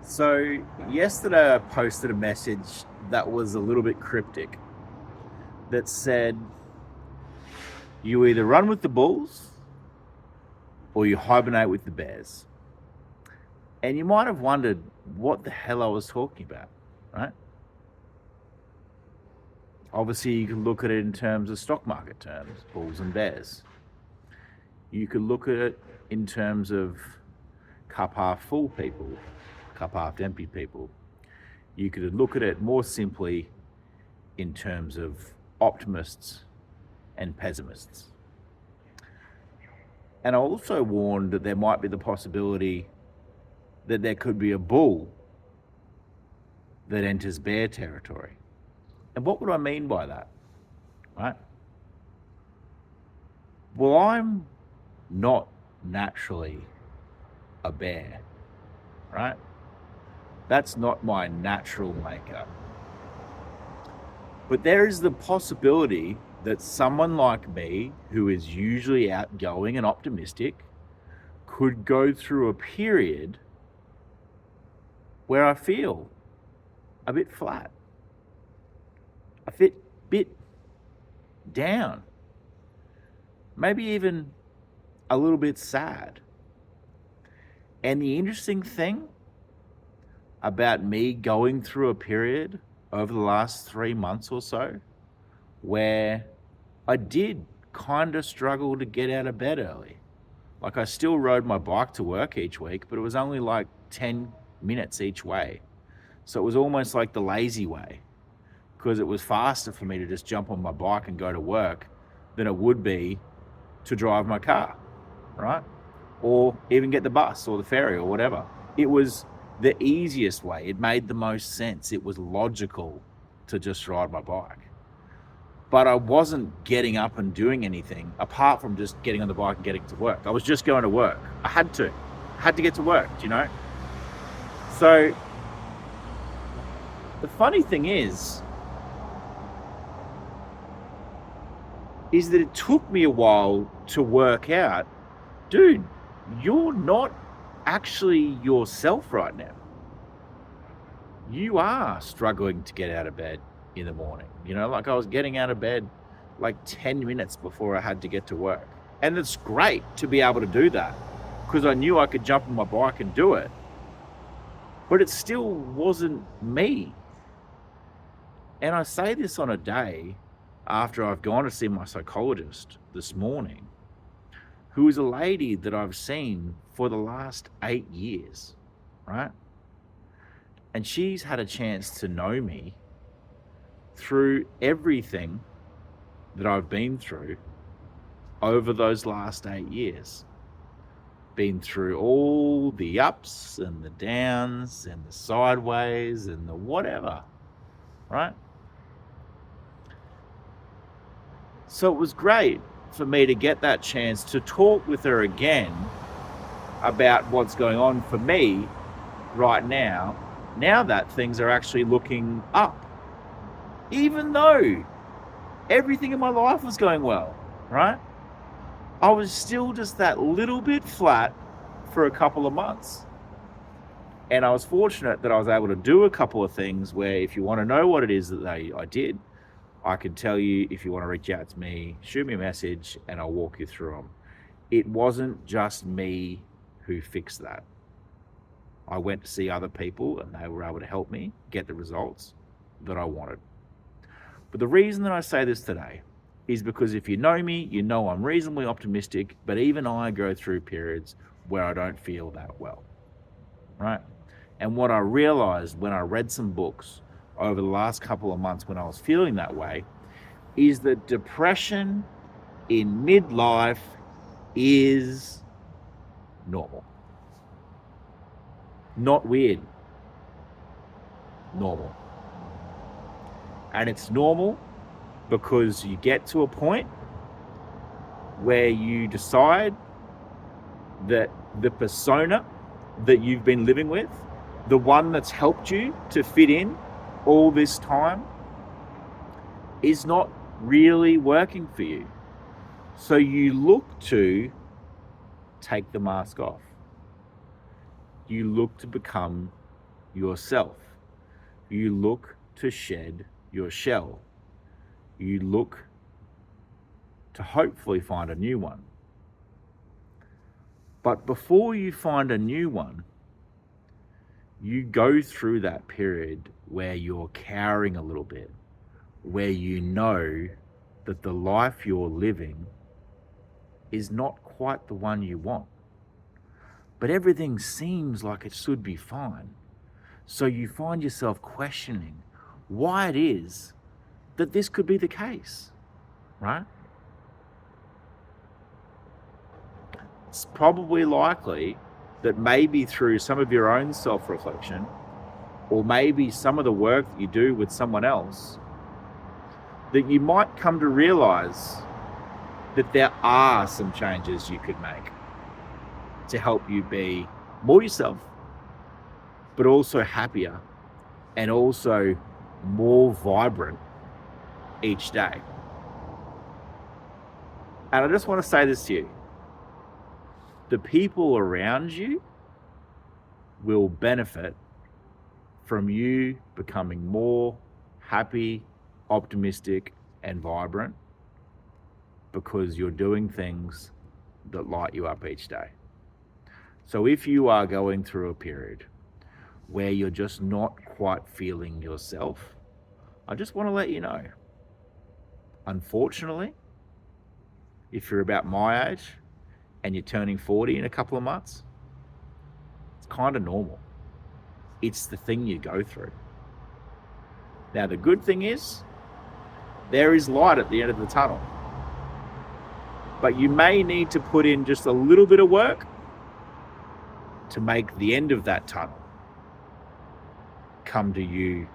So, yesterday I posted a message that was a little bit cryptic that said, you either run with the bulls or you hibernate with the bears. And you might have wondered what the hell I was talking about, right? Obviously, you can look at it in terms of stock market terms, bulls and bears. You could look at it in terms of cup half full people, cup half empty people. You could look at it more simply in terms of optimists and pessimists. And I also warned that there might be the possibility that there could be a bull that enters bear territory. And what would I mean by that? Right? Well, I'm not naturally a bear, right? That's not my natural makeup. But there is the possibility that someone like me, who is usually outgoing and optimistic, could go through a period where I feel a bit flat, a bit down, maybe even a little bit sad. And the interesting thing about me going through a period over the last 3 months or so where I did kind of struggle to get out of bed early. Like, I still rode my bike to work each week, but it was only like 10 minutes each way. So it was almost like the lazy way, because it was faster for me to just jump on my bike and go to work than it would be to drive my car, right? Or even get the bus or the ferry or whatever. It was the easiest way. It made the most sense. It was logical to just ride my bike. But I wasn't getting up and doing anything apart from just getting on the bike and getting to work. I was just going to work. I had to get to work, you know? So the funny thing is that it took me a while to work out, dude, you're not actually yourself right now. You are struggling to get out of bed in the morning. You know, like, I was getting out of bed like 10 minutes before I had to get to work. And it's great to be able to do that because I knew I could jump on my bike and do it. But it still wasn't me. And I say this on a day after I've gone to see my psychologist this morning, who is a lady that I've seen for the last 8 years, right? And she's had a chance to know me through everything that I've been through over those last 8 years. Been through all the ups and the downs and the sideways and the whatever, right? So it was great for me to get that chance to talk with her again about what's going on for me right now that things are actually looking up. Even though everything in my life was going well, right? I was still just that little bit flat for a couple of months. And I was fortunate that I was able to do a couple of things where, if you want to know what it is that I did, I can tell you. If you want to reach out to me, shoot me a message and I'll walk you through them. It wasn't just me who fixed that. I went to see other people and they were able to help me get the results that I wanted. But the reason that I say this today is because if you know me, you know I'm reasonably optimistic, but even I go through periods where I don't feel that well, right? And what I realized when I read some books over the last couple of months when I was feeling that way is that depression in midlife is normal. Not weird. Normal. And it's normal because you get to a point where you decide that the persona that you've been living with, the one that's helped you to fit in all this time, is not really working for you. So you look to take the mask off. You look to become yourself. You look to shed your shell. You look to hopefully find a new one. But before you find a new one, you go through that period where you're cowering a little bit, where you know that the life you're living is not quite the one you want. But everything seems like it should be fine. So you find yourself questioning why it is that this could be the case, right? It's probably likely that maybe through some of your own self-reflection, or maybe some of the work that you do with someone else, that you might come to realize that there are some changes you could make to help you be more yourself, but also happier and also more vibrant each day. And I just want to say this to you. The people around you will benefit from you becoming more happy, optimistic, and vibrant because you're doing things that light you up each day. So if you are going through a period where you're just not quite feeling yourself, I just want to let you know, unfortunately, if you're about my age and you're turning 40 in a couple of months, it's kind of normal. It's the thing you go through. Now, the good thing is, there is light at the end of the tunnel. But you may need to put in just a little bit of work to make the end of that tunnel come to you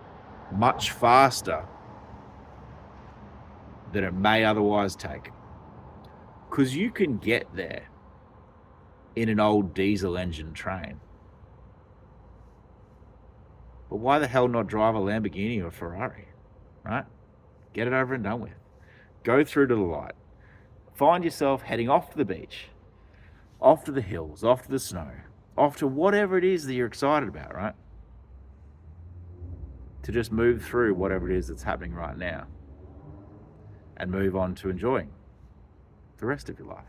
much faster than it may otherwise take. Because you can get there in an old diesel engine train. But why the hell not drive a Lamborghini or a Ferrari, right? Get it over and done with. Go through to the light. Find yourself heading off to the beach, off to the hills, off to the snow, off to whatever it is that you're excited about, right? To just move through whatever it is that's happening right now and move on to enjoying the rest of your life.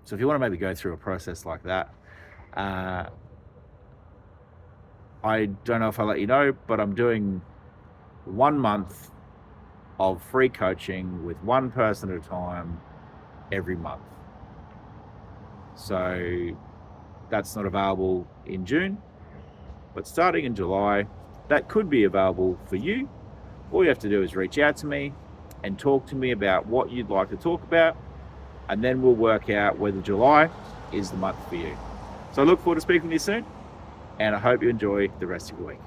So if you want to maybe go through a process like that, I don't know if I'll let you know, but I'm doing 1 month of free coaching with one person at a time every month. So that's not available in June, but starting in July, that could be available for you. All you have to do is reach out to me and talk to me about what you'd like to talk about, and then we'll work out whether July is the month for you. So I look forward to speaking to you soon, and I hope you enjoy the rest of your week.